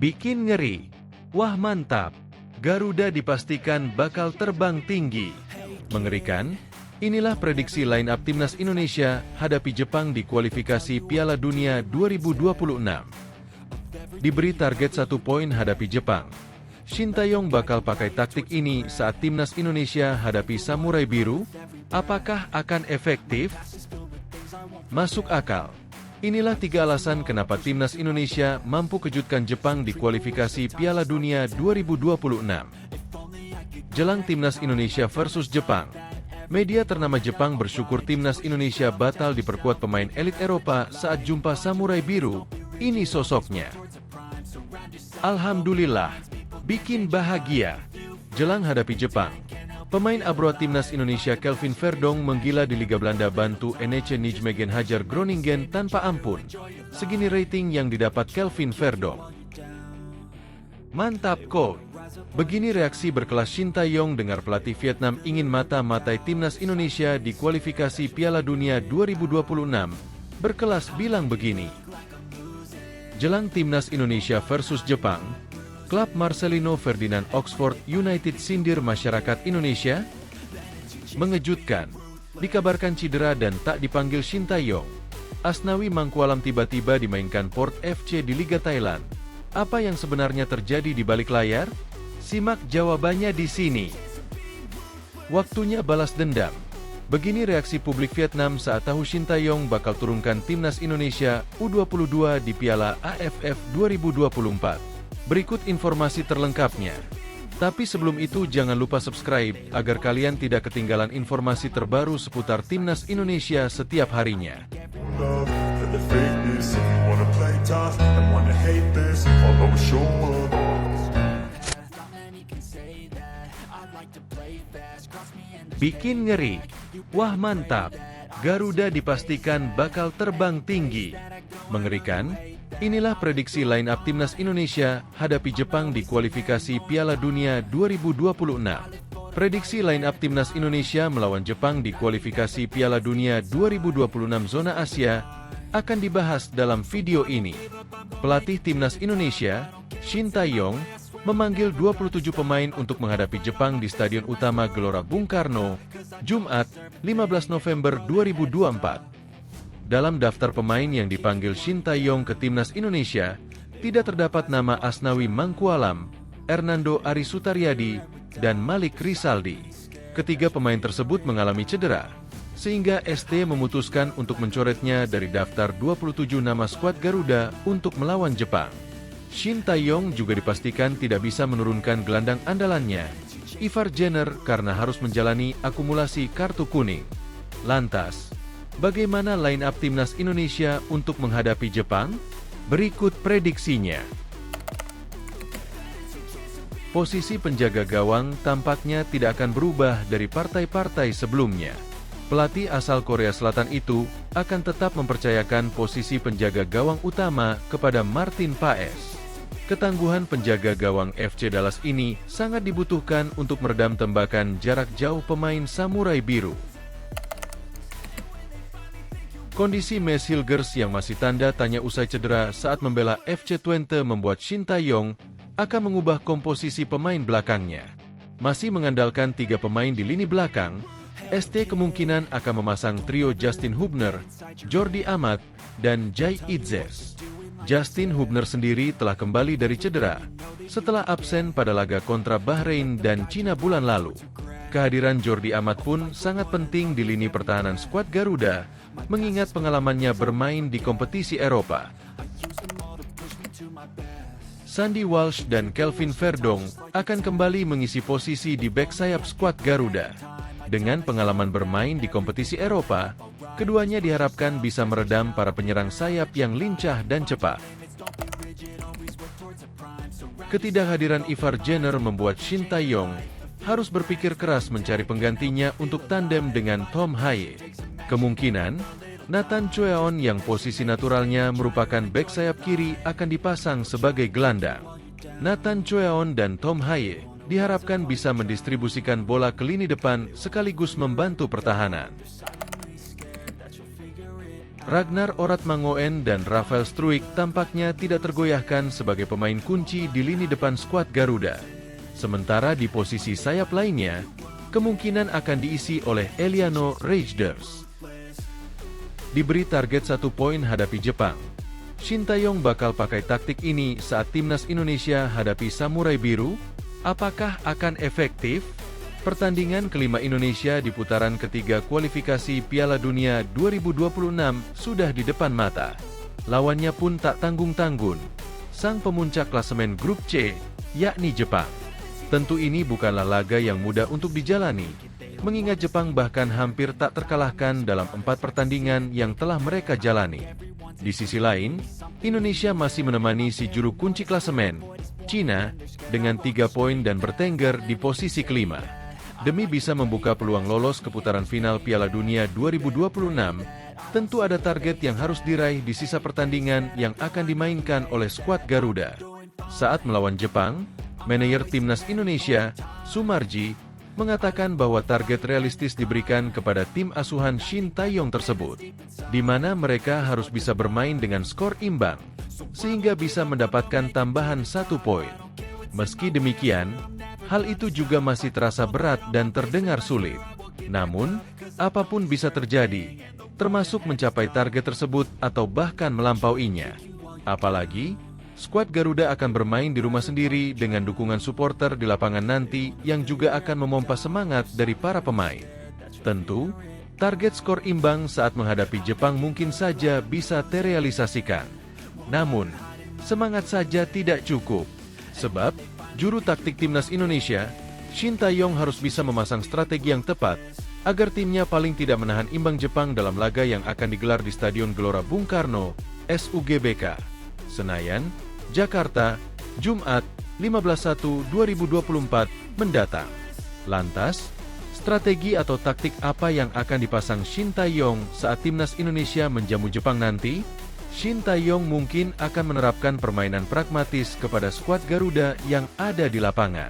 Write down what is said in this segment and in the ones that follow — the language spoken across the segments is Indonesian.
Bikin ngeri. Wah mantap. Garuda dipastikan bakal terbang tinggi. Mengerikan? Inilah prediksi line up timnas Indonesia hadapi Jepang di kualifikasi Piala Dunia 2026. Diberi target 1 poin hadapi Jepang. Shin Tae-yong bakal pakai taktik ini saat timnas Indonesia hadapi Samurai Biru. Apakah akan efektif? Masuk akal. Inilah 3 alasan kenapa timnas Indonesia mampu kejutkan Jepang di kualifikasi Piala Dunia 2026. Jelang timnas Indonesia versus Jepang, media ternama Jepang bersyukur timnas Indonesia batal diperkuat pemain elit Eropa saat jumpa Samurai Biru. Ini sosoknya. Alhamdulillah, bikin bahagia. Jelang hadapi Jepang, pemain abroad timnas Indonesia Kelvin Verdong menggila di Liga Belanda bantu NEC Nijmegen hajar Groningen tanpa ampun. Segini rating yang didapat Kelvin Verdong. Mantap coach. Begini reaksi berkelas Shin Tae-yong dengar pelatih Vietnam ingin mata-matai timnas Indonesia di kualifikasi Piala Dunia 2026. Berkelas bilang begini. Jelang timnas Indonesia versus Jepang, klub Marcelino Ferdinand Oxford United sindir masyarakat Indonesia. Mengejutkan, dikabarkan cedera dan tak dipanggil Shin Tae-yong. Asnawi Mangkualam tiba-tiba dimainkan Port FC di Liga Thailand. Apa yang sebenarnya terjadi di balik layar? Simak jawabannya di sini. Waktunya balas dendam. Begini reaksi publik Vietnam saat tahu Shin Tae-yong bakal turunkan timnas Indonesia U22 di Piala AFF 2024. Berikut informasi terlengkapnya. Tapi sebelum itu jangan lupa subscribe agar kalian tidak ketinggalan informasi terbaru seputar timnas Indonesia setiap harinya. Bikin ngeri. Wah mantap. Garuda dipastikan bakal terbang tinggi. Mengerikan? Inilah prediksi line up timnas Indonesia hadapi Jepang di kualifikasi Piala Dunia 2026. Prediksi line up timnas Indonesia melawan Jepang di kualifikasi Piala Dunia 2026 zona Asia akan dibahas dalam video ini. Pelatih timnas Indonesia, Shin Tae-yong, memanggil 27 pemain untuk menghadapi Jepang di Stadion Utama Gelora Bung Karno, Jumat, 15 November 2024. Dalam daftar pemain yang dipanggil Shin Tae-yong ke timnas Indonesia, tidak terdapat nama Asnawi Mangkualam, Hernando Ari Sutaryadi, dan Malik Rizaldi. Ketiga pemain tersebut mengalami cedera, sehingga ST memutuskan untuk mencoretnya dari daftar 27 nama skuad Garuda untuk melawan Jepang. Shin Tae-yong juga dipastikan tidak bisa menurunkan gelandang andalannya, Ivar Jenner, karena harus menjalani akumulasi kartu kuning. Lantas, bagaimana line up timnas Indonesia untuk menghadapi Jepang? Berikut prediksinya. Posisi penjaga gawang tampaknya tidak akan berubah dari partai-partai sebelumnya. Pelatih asal Korea Selatan itu akan tetap mempercayakan posisi penjaga gawang utama kepada Martin Paes. Ketangguhan penjaga gawang FC Dallas ini sangat dibutuhkan untuk meredam tembakan jarak jauh pemain Samurai Biru. Kondisi Mads Hilgers yang masih tanda tanya usai cedera saat membela FC Twente membuat Shin Tae-yong akan mengubah komposisi pemain belakangnya. Masih mengandalkan 3 pemain di lini belakang, ST kemungkinan akan memasang trio Justin Hubner, Jordi Amat, dan Jai Itzes. Justin Hubner sendiri telah kembali dari cedera setelah absen pada laga kontra Bahrain dan Cina bulan lalu. Kehadiran Jordi Amat pun sangat penting di lini pertahanan skuad Garuda, mengingat pengalamannya bermain di kompetisi Eropa. Sandy Walsh dan Kelvin Verdong akan kembali mengisi posisi di bek sayap skuad Garuda. Dengan pengalaman bermain di kompetisi Eropa, keduanya diharapkan bisa meredam para penyerang sayap yang lincah dan cepat. Ketidakhadiran Ivar Jenner membuat Shin Tae-yong harus berpikir keras mencari penggantinya untuk tandem dengan Tom Haye. Kemungkinan, Nathan Choeon yang posisi naturalnya merupakan bek sayap kiri akan dipasang sebagai gelandang. Nathan Choeon dan Tom Haye diharapkan bisa mendistribusikan bola ke lini depan sekaligus membantu pertahanan. Ragnar Oratmangoen dan Rafael Struijk tampaknya tidak tergoyahkan sebagai pemain kunci di lini depan skuad Garuda. Sementara di posisi sayap lainnya, kemungkinan akan diisi oleh Eliano Reijnders. Diberi target 1 poin hadapi Jepang, Shin Tae-yong bakal pakai taktik ini saat timnas Indonesia hadapi Samurai Biru. Apakah akan efektif? Pertandingan kelima Indonesia di putaran ketiga kualifikasi Piala Dunia 2026 sudah di depan mata. Lawannya pun tak tanggung-tanggung, sang pemuncak klasemen grup C, yakni Jepang. Tentu ini bukanlah laga yang mudah untuk dijalani, mengingat Jepang bahkan hampir tak terkalahkan dalam 4 pertandingan yang telah mereka jalani. Di sisi lain, Indonesia masih menemani si juru kunci klasemen, Cina, dengan 3 poin dan bertengger di posisi kelima. Demi bisa membuka peluang lolos ke putaran final Piala Dunia 2026, tentu ada target yang harus diraih di sisa pertandingan yang akan dimainkan oleh skuad Garuda. Saat melawan Jepang, manajer timnas Indonesia, Sumarji, mengatakan bahwa target realistis diberikan kepada tim asuhan Shin Tae-yong tersebut, di mana mereka harus bisa bermain dengan skor imbang, sehingga bisa mendapatkan tambahan 1 poin. Meski demikian, hal itu juga masih terasa berat dan terdengar sulit. Namun, apapun bisa terjadi, termasuk mencapai target tersebut atau bahkan melampauinya. Apalagi, skuad Garuda akan bermain di rumah sendiri dengan dukungan supporter di lapangan nanti yang juga akan memompa semangat dari para pemain. Tentu, target skor imbang saat menghadapi Jepang mungkin saja bisa terrealisasikan. Namun, semangat saja tidak cukup. Sebab, juru taktik timnas Indonesia, Shin Tae-yong harus bisa memasang strategi yang tepat agar timnya paling tidak menahan imbang Jepang dalam laga yang akan digelar di Stadion Gelora Bung Karno, SUGBK, Senayan, Jakarta, Jumat, 15/1/2024 mendatang. Lantas, strategi atau taktik apa yang akan dipasang Shin Tae-yong saat timnas Indonesia menjamu Jepang nanti? Shin Tae-yong mungkin akan menerapkan permainan pragmatis kepada skuad Garuda yang ada di lapangan.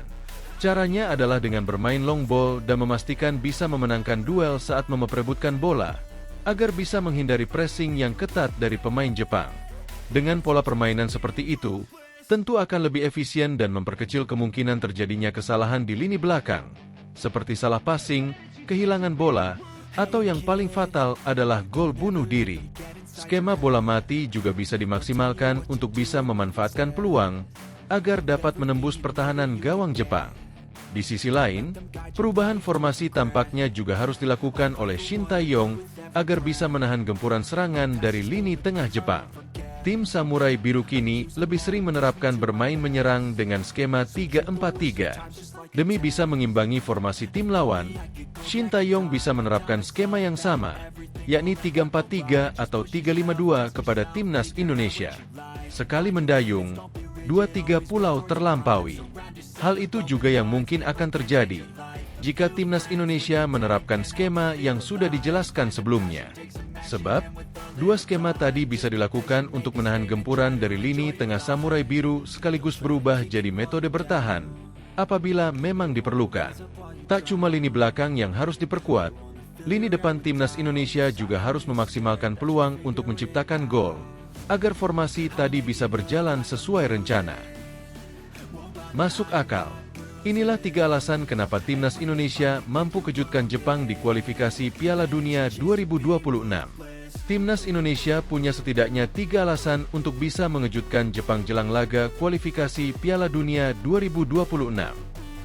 Caranya adalah dengan bermain long ball dan memastikan bisa memenangkan duel saat memperebutkan bola, agar bisa menghindari pressing yang ketat dari pemain Jepang. Dengan pola permainan seperti itu, tentu akan lebih efisien dan memperkecil kemungkinan terjadinya kesalahan di lini belakang, seperti salah passing, kehilangan bola, atau yang paling fatal adalah gol bunuh diri. Skema bola mati juga bisa dimaksimalkan untuk bisa memanfaatkan peluang agar dapat menembus pertahanan gawang Jepang. Di sisi lain, perubahan formasi tampaknya juga harus dilakukan oleh Shin Tae-yong agar bisa menahan gempuran serangan dari lini tengah Jepang. Tim Samurai Biru kini lebih sering menerapkan bermain menyerang dengan skema 3-4-3. Demi bisa mengimbangi formasi tim lawan, Shin Tae-yong bisa menerapkan skema yang sama, yakni 3-4-3 atau 3-5-2 kepada timnas Indonesia. Sekali mendayung, 2-3 pulau terlampaui. Hal itu juga yang mungkin akan terjadi jika timnas Indonesia menerapkan skema yang sudah dijelaskan sebelumnya. Sebab, 2 skema tadi bisa dilakukan untuk menahan gempuran dari lini tengah Samurai Biru sekaligus berubah jadi metode bertahan apabila memang diperlukan. Tak cuma lini belakang yang harus diperkuat, lini depan timnas Indonesia juga harus memaksimalkan peluang untuk menciptakan gol, agar formasi tadi bisa berjalan sesuai rencana. Masuk akal. Inilah 3 alasan kenapa timnas Indonesia mampu kejutkan Jepang di kualifikasi Piala Dunia 2026. Timnas Indonesia punya setidaknya 3 alasan untuk bisa mengejutkan Jepang jelang laga kualifikasi Piala Dunia 2026.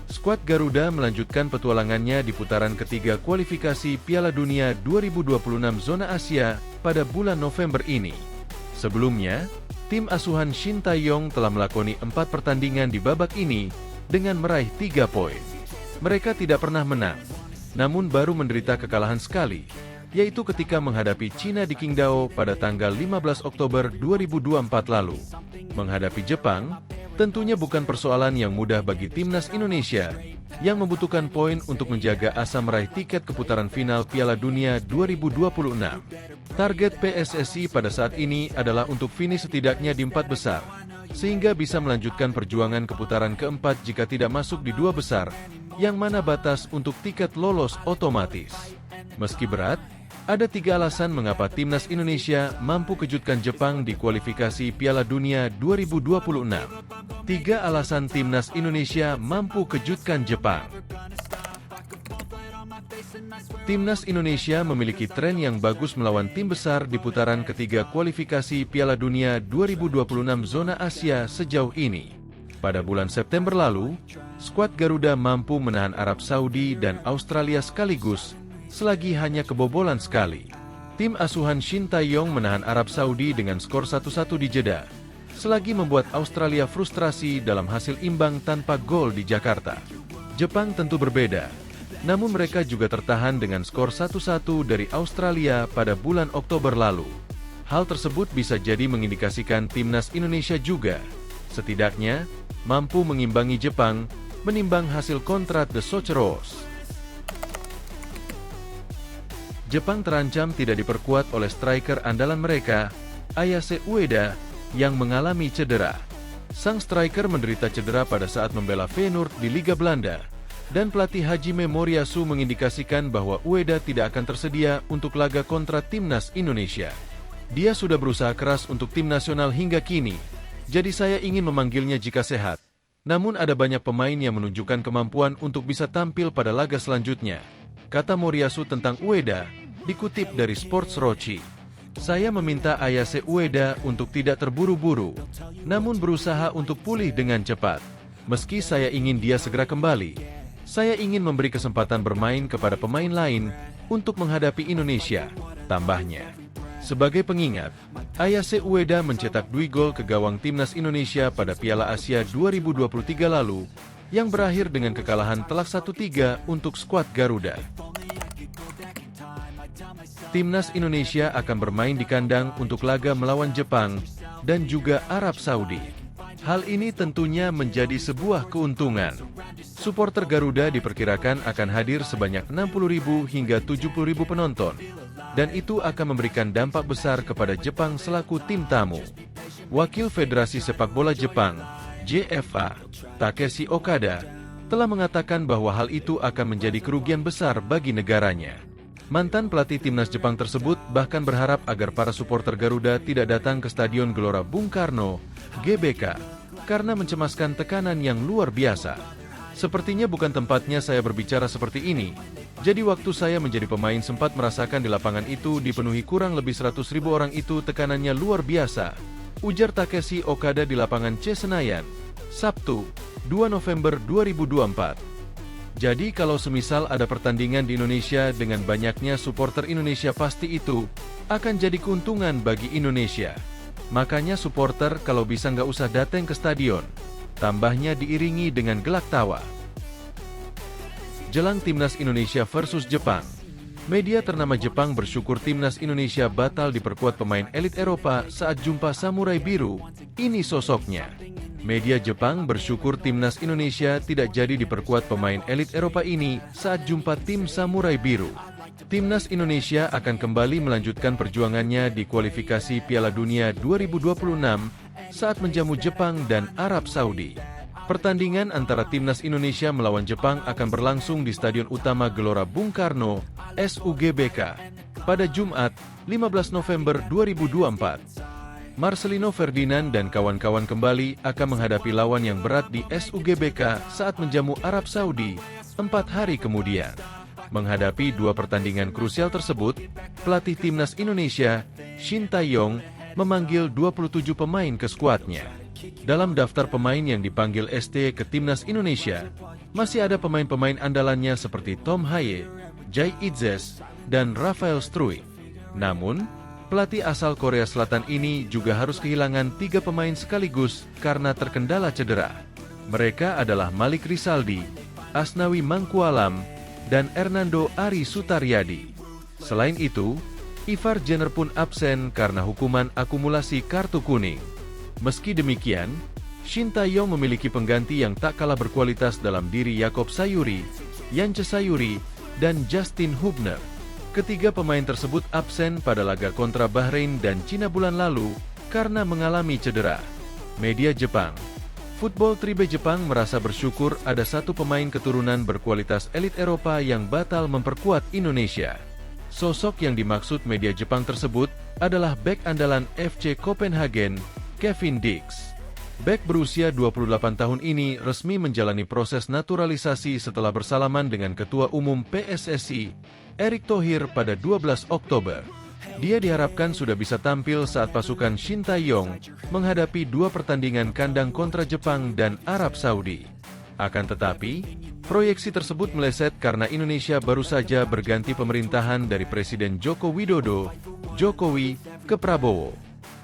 Skuad Garuda melanjutkan petualangannya di putaran ketiga kualifikasi Piala Dunia 2026 zona Asia pada bulan November ini. Sebelumnya, tim asuhan Shin Tae-yong telah melakoni 4 pertandingan di babak ini dengan meraih 3 poin. Mereka tidak pernah menang, namun baru menderita kekalahan sekali, yaitu ketika menghadapi Cina di Qingdao pada tanggal 15 Oktober 2024 lalu. Menghadapi Jepang, tentunya bukan persoalan yang mudah bagi timnas Indonesia yang membutuhkan poin untuk menjaga asa meraih tiket ke putaran final Piala Dunia 2026. Target PSSI pada saat ini adalah untuk finish setidaknya di 4 besar, sehingga bisa melanjutkan perjuangan ke putaran keempat jika tidak masuk di 2 besar, yang mana batas untuk tiket lolos otomatis. Meski berat, Ada 3 alasan mengapa timnas Indonesia mampu kejutkan Jepang di kualifikasi Piala Dunia 2026. 3 alasan timnas Indonesia mampu kejutkan Jepang. Timnas Indonesia memiliki tren yang bagus melawan tim besar di putaran ketiga kualifikasi Piala Dunia 2026 zona Asia sejauh ini. Pada bulan September lalu, skuad Garuda mampu menahan Arab Saudi dan Australia sekaligus, selagi hanya kebobolan sekali. Tim asuhan Shin Tae-yong menahan Arab Saudi dengan skor 1-1 di Jeddah, selagi membuat Australia frustrasi dalam hasil imbang tanpa gol di Jakarta. Jepang tentu berbeda, namun mereka juga tertahan dengan skor 1-1 dari Australia pada bulan Oktober lalu. Hal tersebut bisa jadi mengindikasikan timnas Indonesia juga, setidaknya, mampu mengimbangi Jepang, menimbang hasil kontrak The Socceroos. Jepang terancam tidak diperkuat oleh striker andalan mereka, Ayase Ueda, yang mengalami cedera. Sang striker menderita cedera pada saat membela Feyenoord di Liga Belanda, dan pelatih Hajime Moriyasu mengindikasikan bahwa Ueda tidak akan tersedia untuk laga kontra timnas Indonesia. Dia sudah berusaha keras untuk tim nasional hingga kini, jadi saya ingin memanggilnya jika sehat. Namun ada banyak pemain yang menunjukkan kemampuan untuk bisa tampil pada laga selanjutnya, kata Moriyasu tentang Ueda, dikutip dari Sports Rochi. Saya meminta Ayase Ueda untuk tidak terburu-buru, namun berusaha untuk pulih dengan cepat. Meski saya ingin dia segera kembali, saya ingin memberi kesempatan bermain kepada pemain lain untuk menghadapi Indonesia, tambahnya. Sebagai pengingat, Ayase Ueda mencetak 2 gol ke gawang timnas Indonesia pada Piala Asia 2023 lalu, yang berakhir dengan kekalahan telak 1-3 untuk skuad Garuda. Timnas Indonesia akan bermain di kandang untuk laga melawan Jepang dan juga Arab Saudi. Hal ini tentunya menjadi sebuah keuntungan. Supporter Garuda diperkirakan akan hadir sebanyak 60.000 hingga 70.000 penonton, dan itu akan memberikan dampak besar kepada Jepang selaku tim tamu. Wakil Federasi Sepak Bola Jepang, JFA, Takeshi Okada, telah mengatakan bahwa hal itu akan menjadi kerugian besar bagi negaranya. Mantan pelatih timnas Jepang tersebut bahkan berharap agar para supporter Garuda tidak datang ke Stadion Gelora Bung Karno, GBK, karena mencemaskan tekanan yang luar biasa. Sepertinya bukan tempatnya saya berbicara seperti ini, jadi waktu saya menjadi pemain sempat merasakan di lapangan itu dipenuhi kurang lebih 100.000 orang itu tekanannya luar biasa, ujar Takeshi Okada di lapangan C Senayan, Sabtu, 2 November 2024. Jadi kalau semisal ada pertandingan di Indonesia dengan banyaknya supporter Indonesia, pasti itu akan jadi keuntungan bagi Indonesia. Makanya supporter kalau bisa nggak usah datang ke stadion, tambahnya diiringi dengan gelak tawa. Jelang timnas Indonesia versus Jepang, media ternama Jepang bersyukur timnas Indonesia batal diperkuat pemain elit Eropa saat jumpa Samurai Biru. Ini sosoknya. Media Jepang bersyukur timnas Indonesia tidak jadi diperkuat pemain elit Eropa ini saat jumpa tim Samurai Biru. Timnas Indonesia akan kembali melanjutkan perjuangannya di kualifikasi Piala Dunia 2026 saat menjamu Jepang dan Arab Saudi. Pertandingan antara timnas Indonesia melawan Jepang akan berlangsung di Stadion Utama Gelora Bung Karno, SUGBK, pada Jumat, 15 November 2024. Marcelino Ferdinand dan kawan-kawan kembali akan menghadapi lawan yang berat di SUGBK saat menjamu Arab Saudi 4 hari kemudian. Menghadapi 2 pertandingan krusial tersebut, pelatih timnas Indonesia, Shin Tae-yong, memanggil 27 pemain ke skuadnya. Dalam daftar pemain yang dipanggil ST ke timnas Indonesia, masih ada pemain-pemain andalannya seperti Tom Haye, Jai Itzes, dan Rafael Struijk. Namun, pelatih asal Korea Selatan ini juga harus kehilangan 3 pemain sekaligus karena terkendala cedera. Mereka adalah Malik Rizaldi, Asnawi Mangkualam, dan Hernando Ari Sutaryadi. Selain itu, Ivar Jenner pun absen karena hukuman akumulasi kartu kuning. Meski demikian, Shin Tae-yong memiliki pengganti yang tak kalah berkualitas dalam diri Yakob Sayuri, Yance Sayuri, dan Justin Hubner. Ketiga pemain tersebut absen pada laga kontra Bahrain dan Cina bulan lalu karena mengalami cedera. Media Jepang, Football Tribe Jepang merasa bersyukur ada 1 pemain keturunan berkualitas elit Eropa yang batal memperkuat Indonesia. Sosok yang dimaksud media Jepang tersebut adalah bek andalan FC Copenhagen, Kevin Dix. Bek berusia 28 tahun ini resmi menjalani proses naturalisasi setelah bersalaman dengan Ketua Umum PSSI, Erick Thohir pada 12 Oktober. Dia diharapkan sudah bisa tampil saat pasukan Shin Tae-yong menghadapi 2 pertandingan kandang kontra Jepang dan Arab Saudi. Akan tetapi, proyeksi tersebut meleset karena Indonesia baru saja berganti pemerintahan dari Presiden Joko Widodo, Jokowi, ke Prabowo.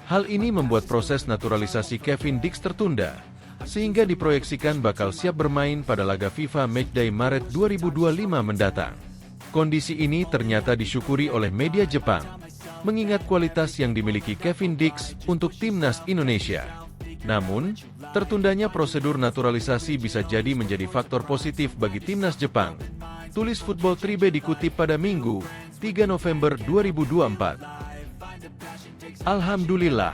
Hal ini membuat proses naturalisasi Kevin Dix tertunda, sehingga diproyeksikan bakal siap bermain pada laga FIFA Matchday Maret 2025 mendatang. Kondisi ini ternyata disyukuri oleh media Jepang, mengingat kualitas yang dimiliki Kevin Dix untuk timnas Indonesia. Namun, tertundanya prosedur naturalisasi bisa jadi menjadi faktor positif bagi timnas Jepang. Tulis Football Tribe dikutip pada Minggu, 3 November 2024. Alhamdulillah,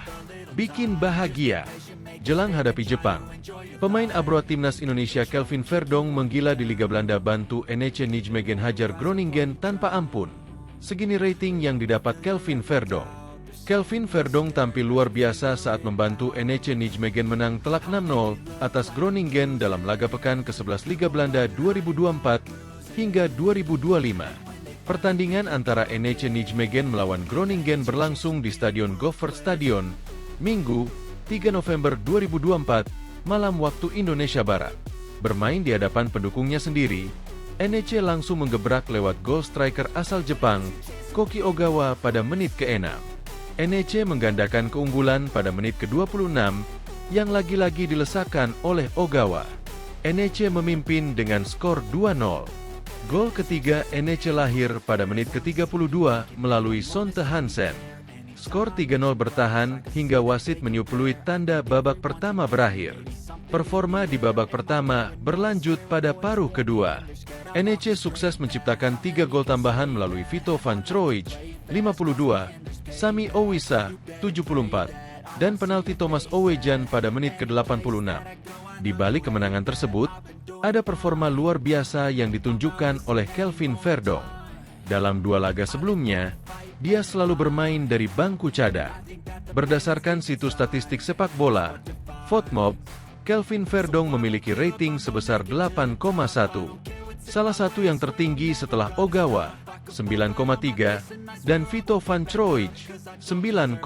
bikin bahagia. Jelang hadapi Jepang, pemain abroad timnas Indonesia Kelvin Verdong menggila di Liga Belanda bantu NEC Nijmegen Hajar Groningen tanpa ampun. Segini rating yang didapat Kelvin Verdong. Kelvin Verdong tampil luar biasa saat membantu NEC Nijmegen menang telak 6-0 atas Groningen dalam laga pekan ke-11 Liga Belanda 2024 hingga 2025. Pertandingan antara NEC Nijmegen melawan Groningen berlangsung di Stadion Goffert Stadion, Minggu, 3 November 2024, malam waktu Indonesia Barat. Bermain di hadapan pendukungnya sendiri, NEC langsung menggebrak lewat gol striker asal Jepang, Koki Ogawa pada menit ke-6. NEC menggandakan keunggulan pada menit ke-26, yang lagi-lagi dilesakan oleh Ogawa. NEC memimpin dengan skor 2-0. Gol ketiga NEC lahir pada menit ke-32 melalui Sonte Hansen. Skor 3-0 bertahan hingga wasit meniup peluit tanda babak pertama berakhir. Performa di babak pertama berlanjut pada paruh kedua. NEC sukses menciptakan 3 gol tambahan melalui Vito van Troij, 52, Sami Owisa, 74, dan penalti Thomas Owejan pada menit ke-86. Di balik kemenangan tersebut, ada performa luar biasa yang ditunjukkan oleh Kelvin Verdong. Dalam 2 laga sebelumnya, dia selalu bermain dari bangku cadang. Berdasarkan situs statistik sepak bola, FotMob, Kelvin Verdong memiliki rating sebesar 8,1. Salah satu yang tertinggi setelah Ogawa, 9,3, dan Vito van Troij, 9,2.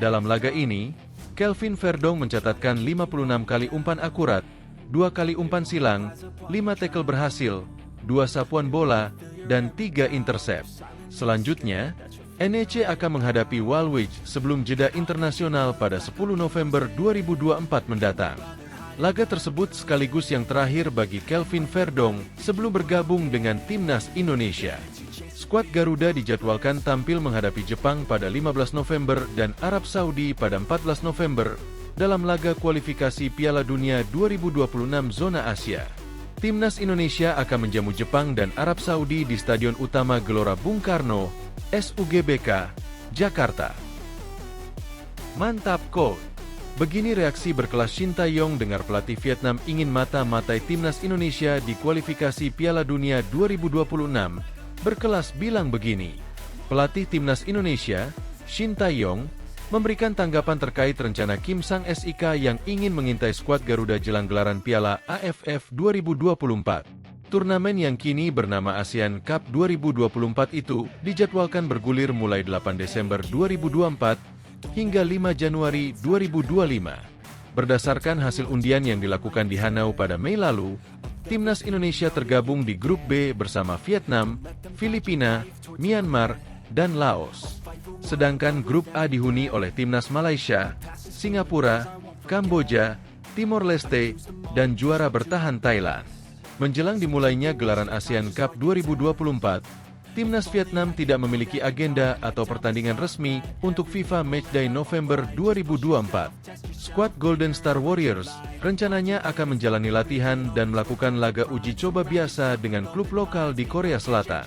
Dalam laga ini, Kelvin Verdong mencatatkan 56 kali umpan akurat, 2 kali umpan silang, 5 tackle berhasil, 2 sapuan bola, dan 3 intercept. Selanjutnya, NEC akan menghadapi Walwich sebelum jeda internasional pada 10 November 2024 mendatang. Laga tersebut sekaligus yang terakhir bagi Kelvin Verdong sebelum bergabung dengan timnas Indonesia. Skuad Garuda dijadwalkan tampil menghadapi Jepang pada 15 November dan Arab Saudi pada 14 November dalam laga kualifikasi Piala Dunia 2026 zona Asia. Timnas Indonesia akan menjamu Jepang dan Arab Saudi di Stadion Utama Gelora Bung Karno, SUGBK, Jakarta. Mantap coach! Begini reaksi berkelas Shin Tae-yong dengar pelatih Vietnam ingin mata-matai timnas Indonesia di kualifikasi Piala Dunia 2026. Berkelas bilang begini, pelatih timnas Indonesia, Shin Tae-yong, memberikan tanggapan terkait rencana Kim Sang SIK yang ingin mengintai skuad Garuda jelang gelaran Piala AFF 2024. Turnamen yang kini bernama ASEAN Cup 2024 itu dijadwalkan bergulir mulai 8 Desember 2024 hingga 5 Januari 2025. Berdasarkan hasil undian yang dilakukan di Hanau pada Mei lalu, timnas Indonesia tergabung di grup B bersama Vietnam, Filipina, Myanmar, dan Laos. Sedangkan grup A dihuni oleh timnas Malaysia, Singapura, Kamboja, Timor Leste, dan juara bertahan Thailand. Menjelang dimulainya gelaran ASEAN Cup 2024, timnas Vietnam tidak memiliki agenda atau pertandingan resmi untuk FIFA Matchday November 2024. Skuad Golden Star Warriors rencananya akan menjalani latihan dan melakukan laga uji coba biasa dengan klub lokal di Korea Selatan.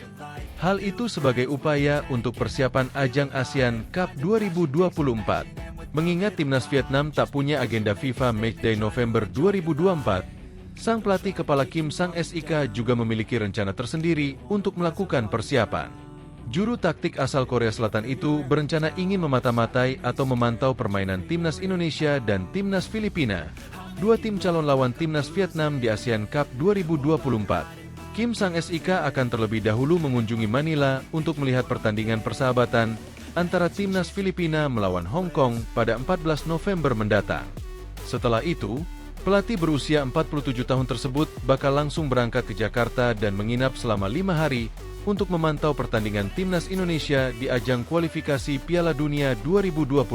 Hal itu sebagai upaya untuk persiapan ajang ASEAN Cup 2024. Mengingat timnas Vietnam tak punya agenda FIFA Matchday November 2024, sang pelatih kepala Kim Sang SIK juga memiliki rencana tersendiri untuk melakukan persiapan. Juru taktik asal Korea Selatan itu berencana ingin memata-matai atau memantau permainan timnas Indonesia dan timnas Filipina, dua tim calon lawan timnas Vietnam di ASEAN Cup 2024. Kim Sang SIK akan terlebih dahulu mengunjungi Manila untuk melihat pertandingan persahabatan antara timnas Filipina melawan Hong Kong pada 14 November mendatang. Setelah itu, pelatih berusia 47 tahun tersebut bakal langsung berangkat ke Jakarta dan menginap selama 5 hari untuk memantau pertandingan timnas Indonesia di ajang kualifikasi Piala Dunia 2026.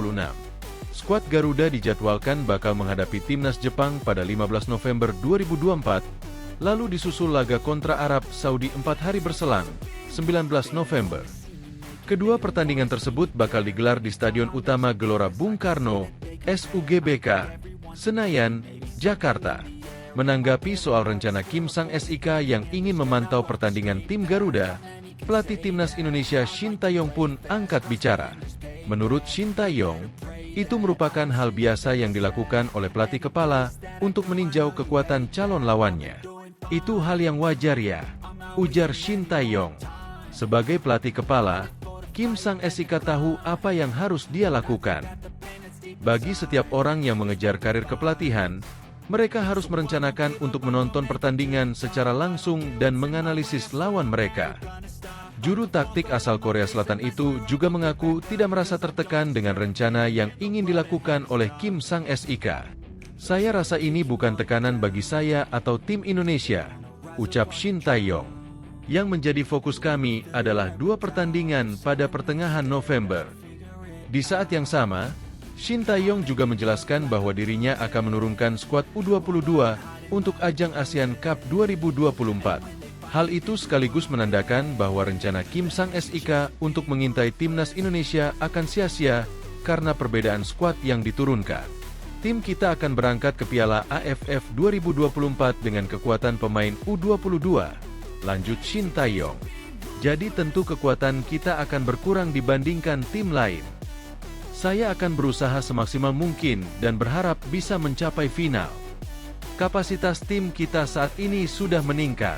Skuad Garuda dijadwalkan bakal menghadapi timnas Jepang pada 15 November 2024, lalu disusul laga kontra Arab Saudi 4 hari berselang, 19 November. Kedua pertandingan tersebut bakal digelar di Stadion Utama Gelora Bung Karno, SUGBK, Senayan, Jakarta. Menanggapi soal rencana Kim Sang SIK yang ingin memantau pertandingan tim Garuda, pelatih timnas Indonesia Shin Tae-yong pun angkat bicara. Menurut Shin Tae-yong, itu merupakan hal biasa yang dilakukan oleh pelatih kepala untuk meninjau kekuatan calon lawannya. Itu hal yang wajar ya, ujar Shin Tae-yong. Sebagai pelatih kepala, Kim Sang SIK tahu apa yang harus dia lakukan. Bagi setiap orang yang mengejar karir kepelatihan, mereka harus merencanakan untuk menonton pertandingan secara langsung dan menganalisis lawan mereka. Juru taktik asal Korea Selatan itu juga mengaku tidak merasa tertekan dengan rencana yang ingin dilakukan oleh Kim Sang SIK. Saya rasa ini bukan tekanan bagi saya atau tim Indonesia, ucap Shin Tae-yong. Yang menjadi fokus kami adalah dua pertandingan pada pertengahan November. Di saat yang sama, Shin Tae-yong juga menjelaskan bahwa dirinya akan menurunkan skuad U22 untuk ajang ASEAN Cup 2024. Hal itu sekaligus menandakan bahwa rencana Kim Sang SIK untuk mengintai timnas Indonesia akan sia-sia karena perbedaan skuad yang diturunkan. Tim kita akan berangkat ke Piala AFF 2024 dengan kekuatan pemain U22, lanjut Shin Tae-yong. Jadi tentu kekuatan kita akan berkurang dibandingkan tim lain. Saya akan berusaha semaksimal mungkin dan berharap bisa mencapai final. Kapasitas tim kita saat ini sudah meningkat.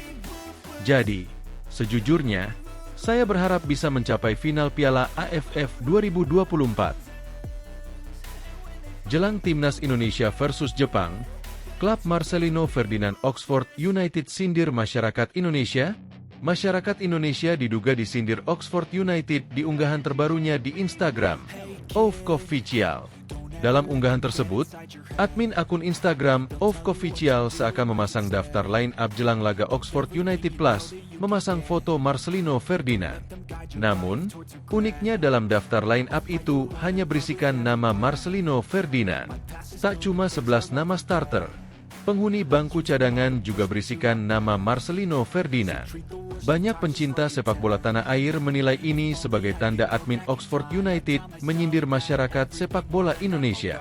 Jadi, sejujurnya, saya berharap bisa mencapai final Piala AFF 2024. Jelang timnas Indonesia versus Jepang, klub Marcelino Ferdinand Oxford United sindir masyarakat Indonesia. Masyarakat Indonesia diduga disindir Oxford United di unggahan terbarunya di Instagram, Official. Dalam unggahan tersebut, admin akun Instagram Official seakan memasang daftar line-up jelang laga Oxford United Plus, memasang foto Marcelino Ferdinand. Namun, uniknya dalam daftar line-up itu hanya berisikan nama Marcelino Ferdinand. Tak cuma 11 nama starter, penghuni bangku cadangan juga berisikan nama Marcelino Ferdinand. Banyak pencinta sepak bola tanah air menilai ini sebagai tanda admin Oxford United menyindir masyarakat sepak bola Indonesia.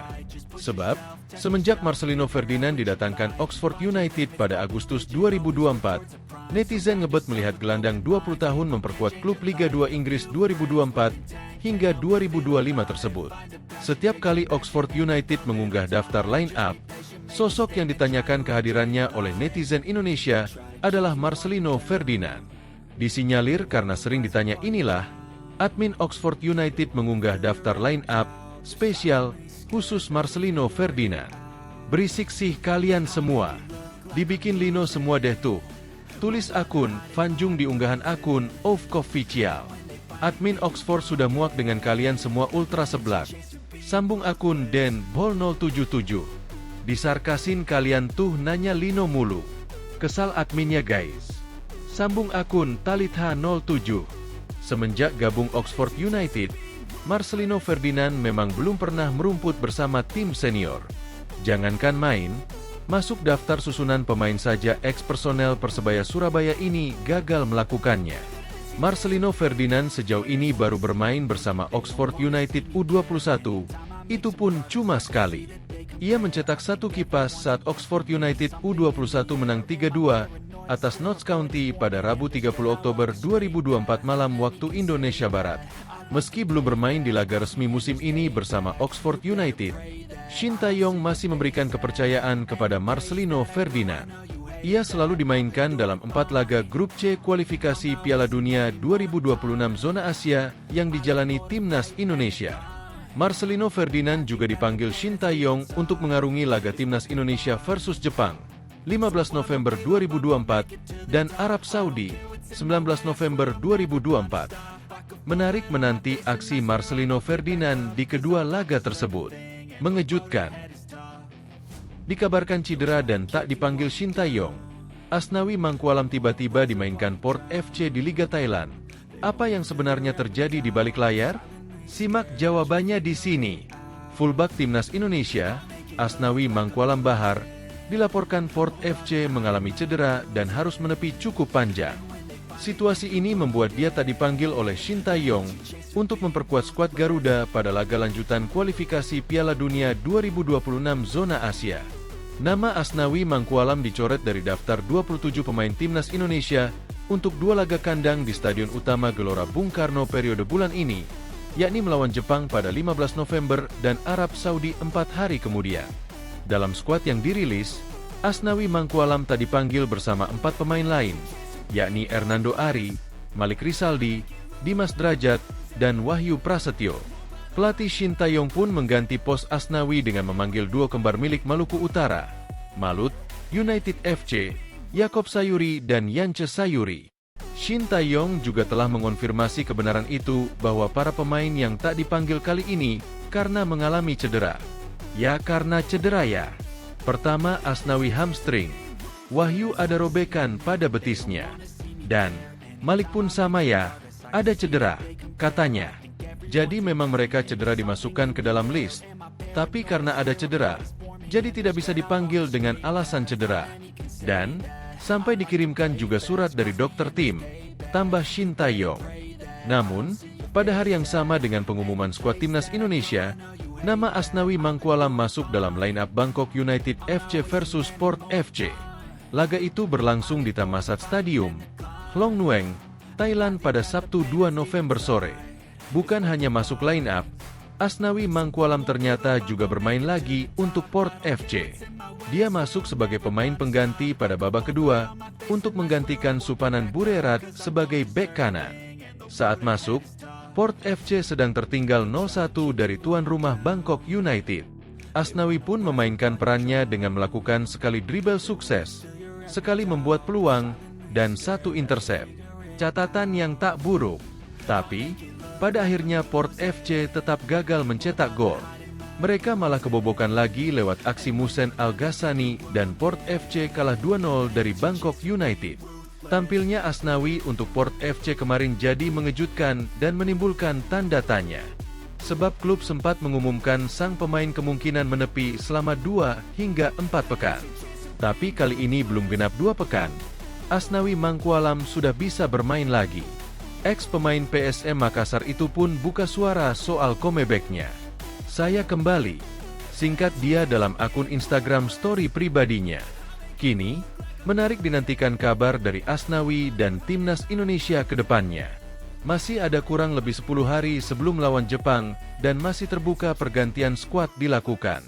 Sebab, semenjak Marcelino Ferdinand didatangkan Oxford United pada Agustus 2024, netizen ngebet melihat gelandang 20 tahun memperkuat klub Liga 2 Inggris 2024 hingga 2025 tersebut. Setiap kali Oxford United mengunggah daftar line-up, sosok yang ditanyakan kehadirannya oleh netizen Indonesia adalah Marcelino Ferdinand. Disinyalir karena sering ditanya inilah, admin Oxford United mengunggah daftar line-up spesial khusus Marcelino Ferdinand. Berisik sih kalian semua. Dibikin Lino semua deh tuh. Tulis akun Fanjung di unggahan akun Official. Admin Oxford sudah muak dengan kalian semua ultra seblak. Sambung akun Den Bol 077. Disarkasin kalian tuh nanya Lino mulu. Kesal adminnya guys. Sambung akun Talitha 07. Semenjak gabung Oxford United, Marcelino Ferdinand memang belum pernah merumput bersama tim senior. Jangankan main, masuk daftar susunan pemain saja ex-personel Persebaya Surabaya ini gagal melakukannya. Marcelino Ferdinand sejauh ini baru bermain bersama Oxford United U21, itu pun cuma sekali. Ia mencetak satu kipas saat Oxford United U21 menang 3-2 atas Notts County pada Rabu 30 Oktober 2024 malam waktu Indonesia Barat. Meski belum bermain di laga resmi musim ini bersama Oxford United, Shin Tae-yong masih memberikan kepercayaan kepada Marcelino Ferdinand. Ia selalu dimainkan dalam 4 laga grup C kualifikasi Piala Dunia 2026 zona Asia yang dijalani Timnas Indonesia. Marcelino Ferdinand juga dipanggil Shin Tae-yong untuk mengarungi laga Timnas Indonesia versus Jepang, 15 November 2024, dan Arab Saudi, 19 November 2024. Menarik menanti aksi Marcelino Ferdinand di kedua laga tersebut. Mengejutkan. Dikabarkan cedera dan tak dipanggil Shin Tae-yong, Asnawi Mangkualam tiba-tiba dimainkan Port FC di Liga Thailand. Apa yang sebenarnya terjadi di balik layar? Simak jawabannya di sini. Fullback Timnas Indonesia, Asnawi Mangkualam Bahar, dilaporkan Port FC mengalami cedera dan harus menepi cukup panjang. Situasi ini membuat dia tak dipanggil oleh Shin Tae-yong untuk memperkuat skuad Garuda pada laga lanjutan kualifikasi Piala Dunia 2026 zona Asia. Nama Asnawi Mangkualam dicoret dari daftar 27 pemain Timnas Indonesia untuk 2 laga kandang di Stadion Utama Gelora Bung Karno periode bulan ini, yakni melawan Jepang pada 15 November dan Arab Saudi 4 hari kemudian. Dalam skuad yang dirilis, Asnawi Mangkualam tak dipanggil bersama 4 pemain lain, yakni Hernando Ari, Malik Rizaldi, Dimas Drajat, dan Wahyu Prasetyo. Pelatih Shin Tae-yong pun mengganti pos Asnawi dengan memanggil duo kembar milik Maluku Utara, Malut United FC, Yakob Sayuri dan Yance Sayuri. Shin Tae-yong juga telah mengonfirmasi kebenaran itu bahwa para pemain yang tak dipanggil kali ini karena mengalami cedera. Ya karena cedera ya. Pertama Asnawi hamstring, Wahyu ada robekan pada betisnya, dan Malik pun sama ya, ada cedera, katanya. Jadi memang mereka cedera dimasukkan ke dalam list, tapi karena ada cedera, jadi tidak bisa dipanggil dengan alasan cedera. Dan, sampai dikirimkan juga surat dari dokter tim, tambah Shin Tae-yong. Namun, pada hari yang sama dengan pengumuman skuad Timnas Indonesia, nama Asnawi Mangkualam masuk dalam line-up Bangkok United FC versus Port FC. Laga itu berlangsung di Thammasat Stadium, Long Nueng, Thailand pada Sabtu 2 November sore. Bukan hanya masuk line-up, Asnawi Mangkualam ternyata juga bermain lagi untuk Port FC. Dia masuk sebagai pemain pengganti pada babak kedua untuk menggantikan Supanan Burerat sebagai bek kanan. Saat masuk, Port FC sedang tertinggal 0-1 dari tuan rumah Bangkok United. Asnawi pun memainkan perannya dengan melakukan sekali dribble sukses, sekali membuat peluang, dan 1 intercept. Catatan yang tak buruk. Tapi, pada akhirnya Port FC tetap gagal mencetak gol. Mereka malah kebobokan lagi lewat aksi Musen Al-Ghassani dan Port FC kalah 2-0 dari Bangkok United. Tampilnya Asnawi untuk Port FC kemarin jadi mengejutkan dan menimbulkan tanda tanya. Sebab klub sempat mengumumkan sang pemain kemungkinan menepi selama 2 hingga 4 pekan. Tapi kali ini belum genap 2 pekan, Asnawi Mangkualam sudah bisa bermain lagi. Ex-pemain PSM Makassar itu pun buka suara soal comeback-nya. Saya kembali, singkat dia dalam akun Instagram story pribadinya. Kini, menarik dinantikan kabar dari Asnawi dan Timnas Indonesia ke depannya. Masih ada kurang lebih 10 hari sebelum lawan Jepang dan masih terbuka pergantian skuad dilakukan.